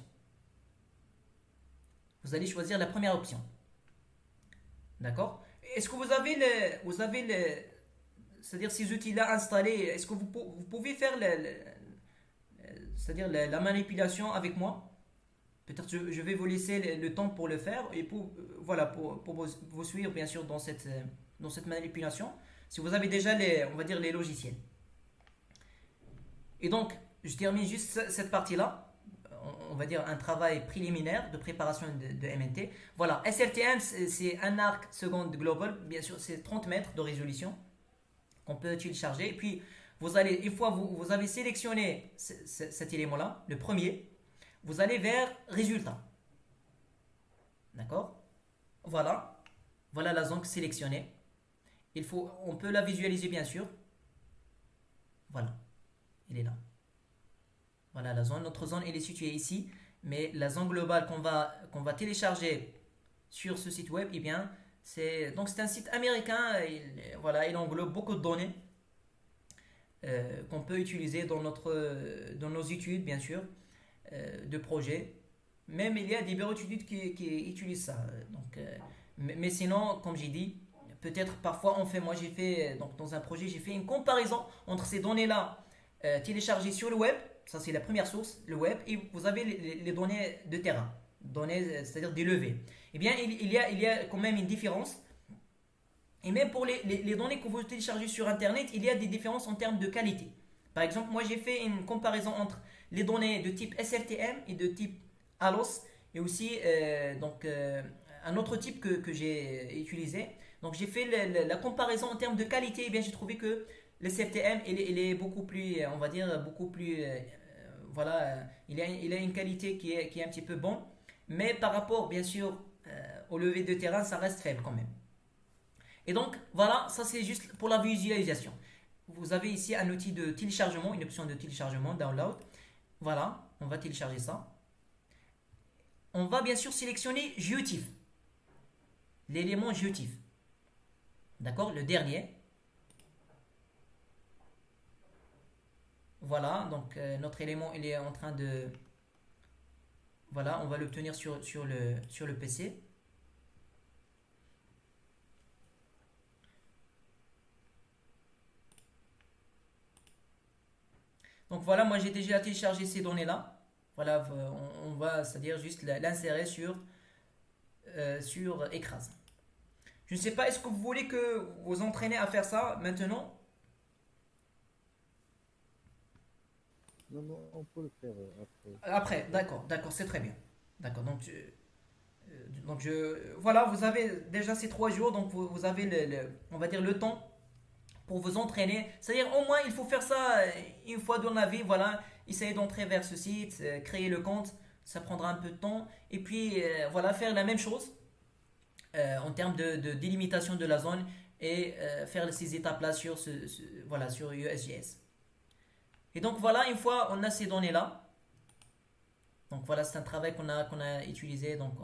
Speaker 1: Vous allez choisir la première option. D'accord? Est-ce que c'est-à-dire ces outils-là installés, est-ce que vous pouvez faire c'est-à-dire la manipulation avec moi? Peut-être je vais vous laisser le temps pour le faire et voilà, pour vous suivre bien sûr dans cette manipulation. Si vous avez déjà on va dire les logiciels. Et donc, je termine juste cette partie-là. On va dire un travail préliminaire de préparation de MNT. Voilà, SLTM, c'est un arc seconde global. Bien sûr, c'est 30 mètres de résolution qu'on peut télécharger. Et puis, une fois vous avez sélectionné cet élément-là, le premier, vous allez vers résultat. D'accord? Voilà. Voilà la zone sélectionnée. On peut la visualiser bien sûr. Voilà. Elle est là. Voilà la zone. Notre zone elle est située ici. Mais la zone globale qu'on va télécharger sur ce site web, eh bien, c'est un site américain. Voilà, il englobe beaucoup de données. qu'on peut utiliser dans nos études, bien sûr, de projet. Même il y a des bureaux d'études qui utilisent ça. Mais sinon, comme j'ai dit, peut-être parfois moi j'ai fait, donc dans un projet, j'ai fait une comparaison entre ces données-là téléchargées sur le web, ça c'est la première source, le web, et vous avez les données de terrain, données, c'est-à-dire des levées. Eh bien, il y a quand même une différence. Et même pour les données que vous téléchargez sur Internet, il y a des différences en termes de qualité. Par exemple, moi j'ai fait une comparaison entre les données de type SRTM et de type ALOS, et aussi un autre type que j'ai utilisé. Donc j'ai fait la comparaison en termes de qualité, et bien j'ai trouvé que le SRTM il est beaucoup plus, on va dire, beaucoup plus, voilà, il a une qualité qui est un petit peu bon, mais par rapport bien sûr au lever de terrain, ça reste faible quand même. Et donc, voilà, ça c'est juste pour la visualisation. Vous avez ici un outil de téléchargement, une option de téléchargement, download. Voilà, on va télécharger ça. On va bien sûr sélectionner GeoTIFF, l'élément GeoTIFF. D'accord, le dernier. Voilà, donc notre élément il est en train de... Voilà, on va l'obtenir sur le PC. Donc voilà, moi j'ai déjà téléchargé ces données-là. Voilà, on va, c'est-à-dire juste l'insérer sur Écrase. Je ne sais pas, est-ce que vous voulez que vous entraînez à faire ça maintenant?
Speaker 3: Non, non, on peut le faire après.
Speaker 1: Après, d'accord, d'accord, c'est très bien. D'accord, voilà, vous avez déjà ces 3 jours, donc vous avez on va dire le temps pour vous entraîner. C'est-à-dire au moins il faut faire ça une fois dans la vie, voilà, essayer d'entrer vers ce site, créer le compte, ça prendra un peu de temps, et puis voilà, faire la même chose en termes de délimitation de la zone et faire ces étapes-là voilà, sur USGS. Et donc voilà, une fois on a ces données-là, donc voilà, c'est un travail qu'on a utilisé, donc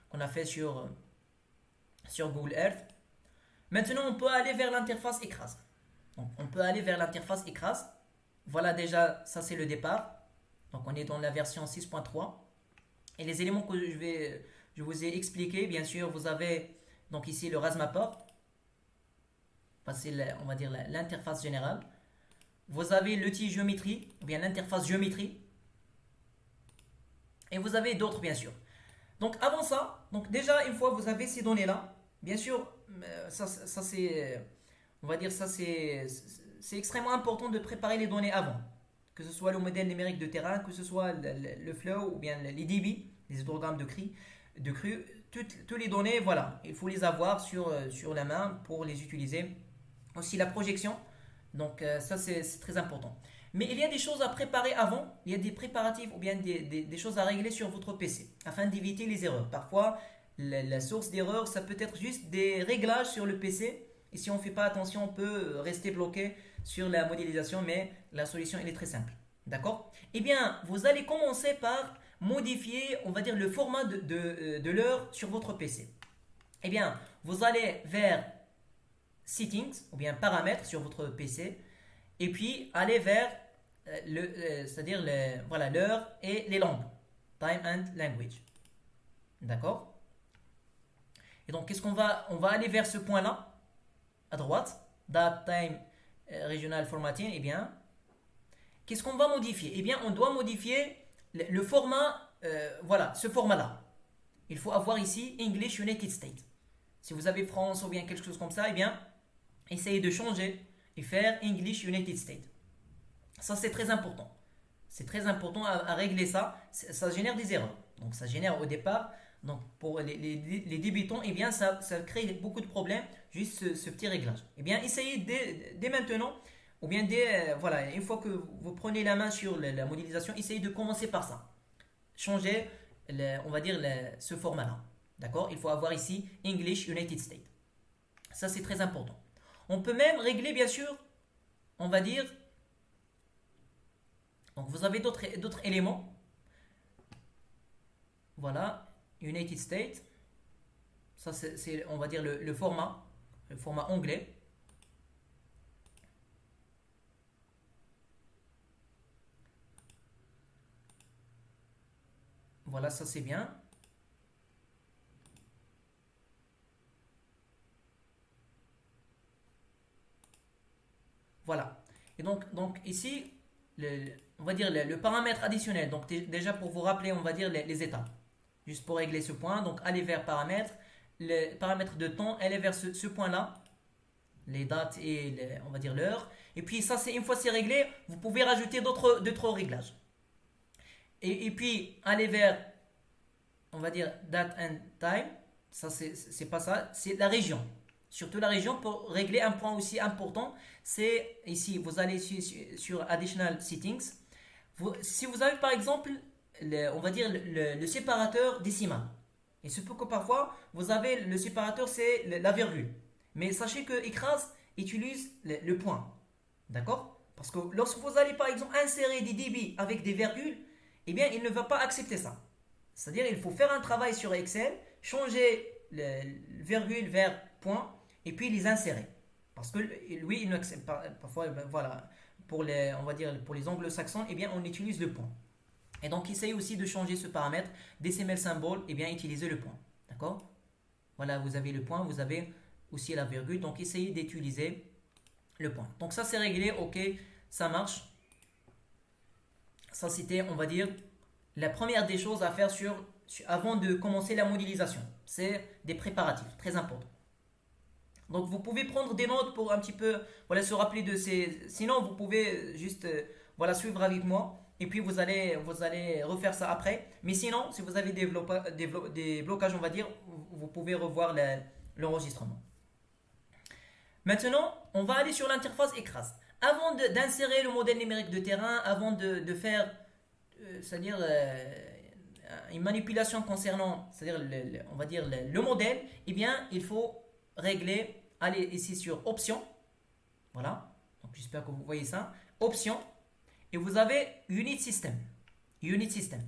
Speaker 1: qu'on a fait sur Google Earth. Maintenant, on peut aller vers l'interface Écrase. Donc, on peut aller vers l'interface Écrase. Voilà déjà, ça c'est le départ. Donc, on est dans la version 6.3. Et les éléments que je vous ai expliqués, bien sûr, vous avez donc ici le RASMapper. C'est, on va dire, l'interface générale. Vous avez l'outil géométrie, ou bien l'interface géométrie. Et vous avez d'autres, bien sûr. Donc, avant ça, donc déjà, une fois que vous avez ces données-là, bien sûr, ça c'est, on va dire, c'est extrêmement important de préparer les données avant. Que ce soit le modèle numérique de terrain, que ce soit le flow ou bien les débits, les histogrammes de crue, toutes les données, voilà, il faut les avoir sur la main pour les utiliser. Aussi la projection, donc ça c'est très important. Mais il y a des choses à préparer avant, il y a des préparatifs ou bien des choses à régler sur votre PC afin d'éviter les erreurs. Parfois, la source d'erreur, ça peut être juste des réglages sur le PC. Et si on ne fait pas attention, on peut rester bloqué sur la modélisation, mais la solution elle est très simple. D'accord? Eh bien, vous allez commencer par modifier, on va dire, le format de l'heure sur votre PC. Eh bien, vous allez vers Settings ou bien Paramètres sur votre PC et puis aller vers c'est-à-dire voilà, l'heure et les langues. Time and Language. D'accord? Et donc, qu'est-ce on va aller vers ce point-là, à droite, Date, Time, Regional Formatting. Eh bien, qu'est-ce qu'on va modifier? Eh bien, on doit modifier le format, voilà, ce format-là. Il faut avoir ici English United States. Si vous avez France ou bien quelque chose comme ça, eh bien, essayez de changer et faire English United States. Ça, c'est très important. C'est très important à régler ça. Ça génère des erreurs. Donc, ça génère au départ. Donc, pour les débutants, eh bien, ça crée beaucoup de problèmes, juste ce petit réglage. Eh bien, essayez dès maintenant, ou bien voilà, une fois que vous prenez la main sur la modélisation, essayez de commencer par ça. Changer, on va dire, ce format-là. D'accord? Il faut avoir ici English United States. Ça, c'est très important. On peut même régler, bien sûr, on va dire, donc vous avez d'autres éléments. Voilà, United States. Ça, c'est on va dire, le format anglais. Voilà, ça c'est bien. Voilà. Et donc ici, on va dire le paramètre additionnel. Donc déjà pour vous rappeler, on va dire les étapes. Juste pour régler ce point. Donc aller vers paramètres. Le paramètre de temps, aller vers ce point-là. Les dates et on va dire l'heure. Et puis ça, c'est une fois c'est réglé, vous pouvez rajouter d'autres réglages. Et puis aller vers, on va dire date and time. Ça, c'est pas ça. C'est la région. Surtout la région pour régler un point aussi important. C'est ici, vous allez sur Additional Settings. Si vous avez par exemple, on va dire le séparateur décimal. Il se peut que parfois, vous avez le séparateur, c'est la virgule. Mais sachez que écrase utilise le point. D'accord? Parce que lorsque vous allez par exemple insérer des débits avec des virgules, eh bien il ne va pas accepter ça. C'est-à-dire il faut faire un travail sur Excel, changer le virgule vers point et puis les insérer. Parce que lui, il n'accepte pas. Parfois, voilà, on va dire pour les anglo-saxons, eh bien on utilise le point. Et donc essayez aussi de changer ce paramètre DCML symbole, eh bien utilisez le point. D'accord? Voilà, vous avez le point, vous avez aussi la virgule. Donc essayez d'utiliser le point. Donc ça c'est réglé, ok, ça marche. Ça c'était, on va dire, la première des choses à faire avant de commencer la modélisation. C'est des préparatifs, très important. Donc vous pouvez prendre des notes pour un petit peu voilà, se rappeler de ces... Sinon vous pouvez juste voilà, suivre avec moi. Et puis vous allez refaire ça après. Mais sinon, si vous avez des blocages, on va dire, vous pouvez revoir l'enregistrement. Maintenant, on va aller sur l'interface écrase. Avant d'insérer le modèle numérique de terrain, avant de faire, c'est-à-dire une manipulation concernant, c'est-à-dire on va dire le modèle, eh bien, il faut régler, aller ici sur Options. Voilà. Donc j'espère que vous voyez ça. Options. Et vous avez Unit System. Unit System.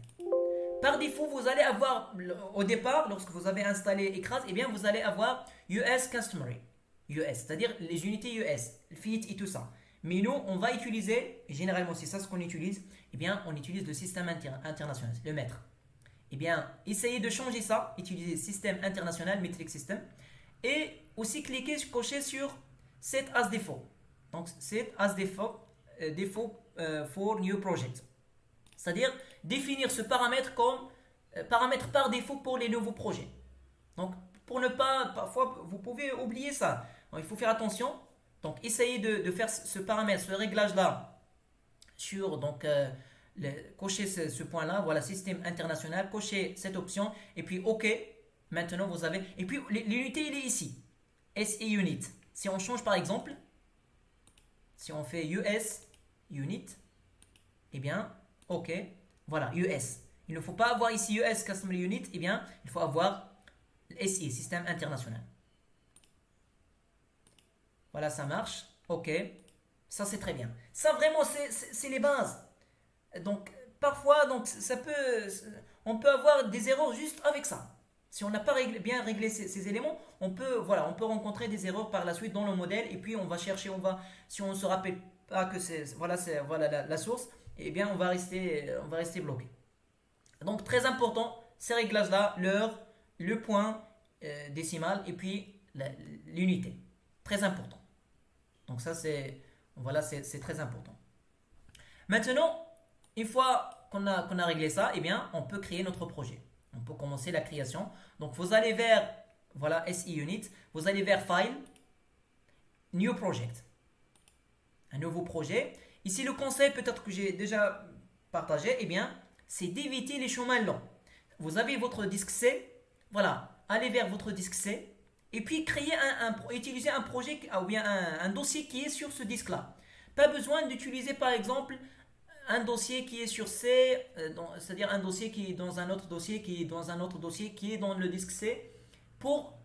Speaker 1: Par défaut, vous allez avoir, au départ, lorsque vous avez installé Écrase, eh bien, vous allez avoir US Customary. US, c'est-à-dire les unités US, FIT et tout ça. Mais nous, on va utiliser, généralement c'est ça ce qu'on utilise, eh bien, on utilise le système international, le maître. Eh bien, essayez de changer ça, utilisez système international, metric system, et aussi cliquez, cocher sur Set as default. Donc, Set as default for new project. C'est-à-dire définir ce paramètre comme paramètre par défaut pour les nouveaux projets. Donc, pour ne pas, parfois, vous pouvez oublier ça. Donc, il faut faire attention. Donc, essayez de faire ce paramètre, ce réglage-là sur, donc, cocher ce point-là. Voilà, système international, cocher cette option. Et puis, OK. Maintenant, vous avez... Et puis, l'unité, il est ici. SE unit. Si on change, par exemple, si on fait US unit, eh bien, OK. Voilà, US. Il ne faut pas avoir ici US Customer Unit, eh bien, il faut avoir SI, Système International. Voilà, ça marche. OK. Ça, c'est très bien. Ça, vraiment, c'est les bases. Donc, parfois, donc, on peut avoir des erreurs juste avec ça. Si on n'a pas bien réglé ces éléments, on peut rencontrer des erreurs par la suite dans le modèle et puis on va chercher, si on ne se rappelle pas que c'est la source, eh bien on va rester bloqué. Donc très important, ces réglages-là, l'heure, le point décimal et puis l'unité. Très important. Donc ça c'est très important. Maintenant, une fois qu'on a réglé ça, eh bien on peut créer notre projet. On peut commencer la création. Donc vous allez vers SE Unit, vous allez vers File, New Project. Un nouveau projet. Ici le conseil peut-être que j'ai déjà partagé, eh bien, c'est d'éviter les chemins longs. Vous avez votre disque C, voilà, allez vers votre disque C et puis utiliser un projet ou bien un dossier qui est sur ce disque-là. Pas besoin d'utiliser par exemple un dossier qui est sur C, c'est-à-dire un dossier qui est dans un autre dossier, qui est dans un autre dossier, qui est dans le disque C, pour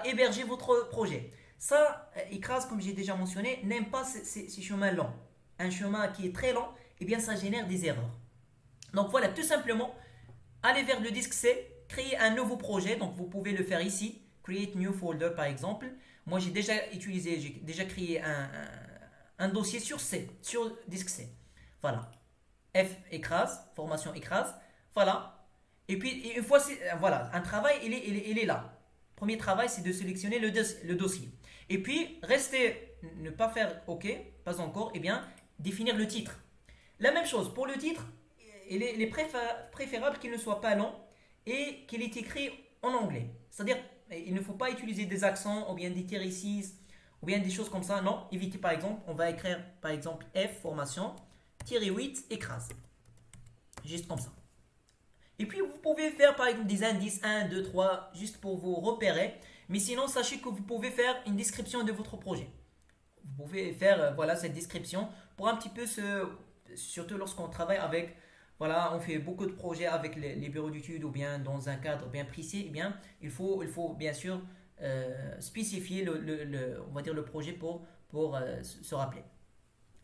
Speaker 1: héberger votre projet. Ça, Écrase, comme j'ai déjà mentionné, n'aime pas ces chemins longs. Un chemin qui est très long, eh bien ça génère des erreurs. Donc voilà, tout simplement, allez vers le disque C, créer un nouveau projet, donc vous pouvez le faire ici, Create New Folder par exemple. Moi j'ai déjà créé un dossier sur C, sur disque C. Voilà. F Écrase, formation Écrase. Voilà. Et puis, une fois, voilà, un travail, il est là. Premier travail, c'est de sélectionner le dossier. Et puis, rester, ne pas faire OK, pas encore, et bien, définir le titre. La même chose, pour le titre, il est préférable qu'il ne soit pas long et qu'il est écrit en anglais. C'est-à-dire, il ne faut pas utiliser des accents ou bien des tiricis ou bien des choses comme ça. Non, évitez par exemple, on va écrire par exemple F, formation, tiré 8, écrase. Juste comme ça. Et puis, vous pouvez faire par exemple des indices 1, 2, 3, juste pour vous repérer. Mais sinon, sachez que vous pouvez faire une description de votre projet. Vous pouvez faire voilà, cette description pour un petit peu surtout lorsqu'on travaille avec, voilà, on fait beaucoup de projets avec les bureaux d'études ou bien dans un cadre bien précis, eh bien, il faut bien sûr spécifier on va dire le projet pour se rappeler.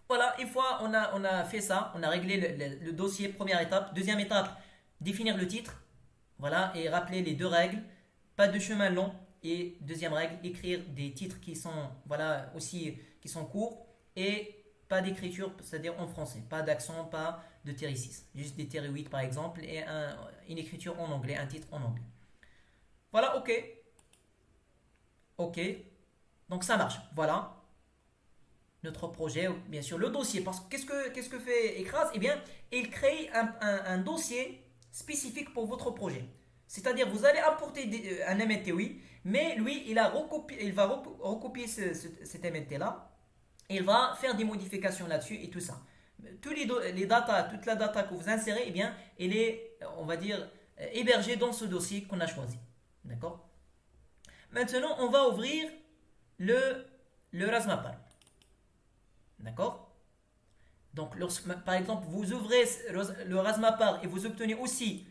Speaker 1: Voilà, une fois on a fait ça, on a réglé le dossier, première étape. Deuxième étape, définir le titre. Voilà, et rappeler les deux règles. Pas de chemin long. Et deuxième règle, écrire des titres qui sont, voilà, aussi, qui sont courts. Et pas d'écriture, c'est-à-dire en français. Pas d'accent, pas de téricis. Juste des térihuit par exemple. Et une écriture en anglais, un titre en anglais. Voilà, ok. Ok. Donc ça marche. Voilà notre projet, bien sûr, le dossier. Parce que qu'est-ce que fait Ecras? Eh bien, il crée un dossier spécifique pour votre projet. C'est-à-dire, vous allez apporter un MNT, oui, mais lui, il va recopier cet MNT-là, et il va faire des modifications là-dessus et tout ça. Les data, toute la data que vous insérez, eh bien, elle est, on va dire, hébergée dans ce dossier qu'on a choisi. D'accord? Maintenant, on va ouvrir le Razmapal. D'accord? Donc, par exemple, vous ouvrez le Razmapar et vous obtenez aussi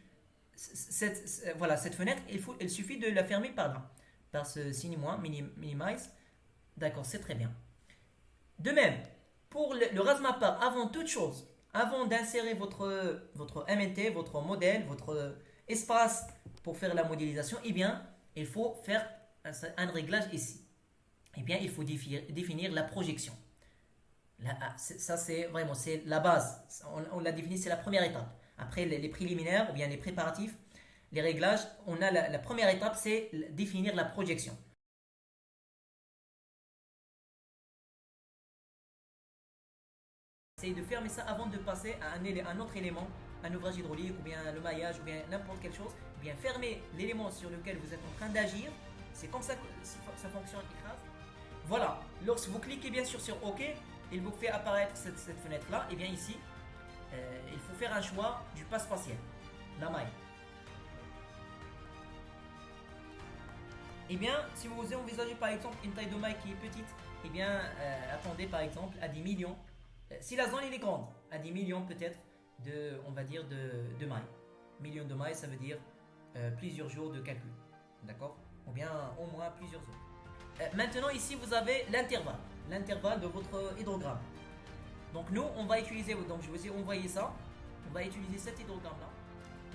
Speaker 1: voilà, cette fenêtre, il suffit de la fermer par là, par ce signe moins, minimize. D'accord, c'est très bien. De même, pour le Razmapar, avant toute chose, avant d'insérer votre MNT, votre modèle, votre espace pour faire la modélisation, eh bien, il faut faire un réglage ici. Eh bien, il faut définir la projection. Ça, c'est vraiment c'est la base. On l'a défini, c'est la première étape. Après, les préliminaires ou bien les préparatifs, les réglages, on a la première étape, c'est définir la projection. C'est de fermer ça avant de passer à un autre élément, un ouvrage hydraulique ou bien le maillage ou bien n'importe quelle chose. Eh bien, fermer l'élément sur lequel vous êtes en train d'agir. C'est comme ça que ça fonctionne, Ecras. Voilà. Lorsque vous cliquez bien sûr sur OK, il vous fait apparaître cette fenêtre-là. Et bien ici, il faut faire un choix du passe spatial, la maille. Et bien, si vous envisagez par exemple une taille de maille qui est petite, et bien, attendez par exemple à 10 millions. Si la zone est grande, à 10 millions peut-être on va dire, de mailles. Millions de mailles, ça veut dire plusieurs jours de calcul. D'accord? Ou bien au moins plusieurs heures. Maintenant, ici, vous avez l'intervalle de votre hydrogramme. Donc, nous, on va utiliser, donc je vous ai envoyé ça, on va utiliser cet hydrogramme-là.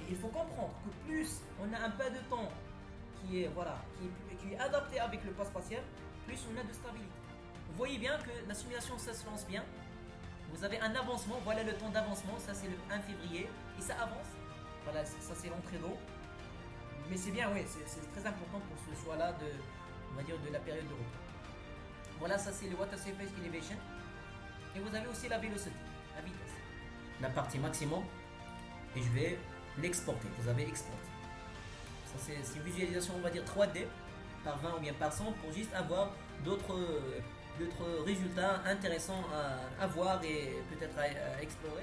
Speaker 1: Et il faut comprendre que plus on a un pas de temps qui est, voilà, qui est adapté avec le passe spatial, plus on a de stabilité. Vous voyez bien que la simulation, ça se lance bien. Vous avez un avancement, voilà le temps d'avancement, ça c'est le 1 février, et ça avance. Voilà, ça c'est l'entrée d'eau. Mais c'est bien, oui, c'est très important pour ce choix-là on va dire, de la période de repos. Voilà, ça c'est le Water Surface Elevation. Et vous avez aussi la velocity, la vitesse. La partie maximum. Et je vais l'exporter. Vous avez export. Ça c'est une visualisation, on va dire 3D, par 20 ou bien par 100, pour juste avoir d'autres résultats intéressants à voir et peut-être à explorer.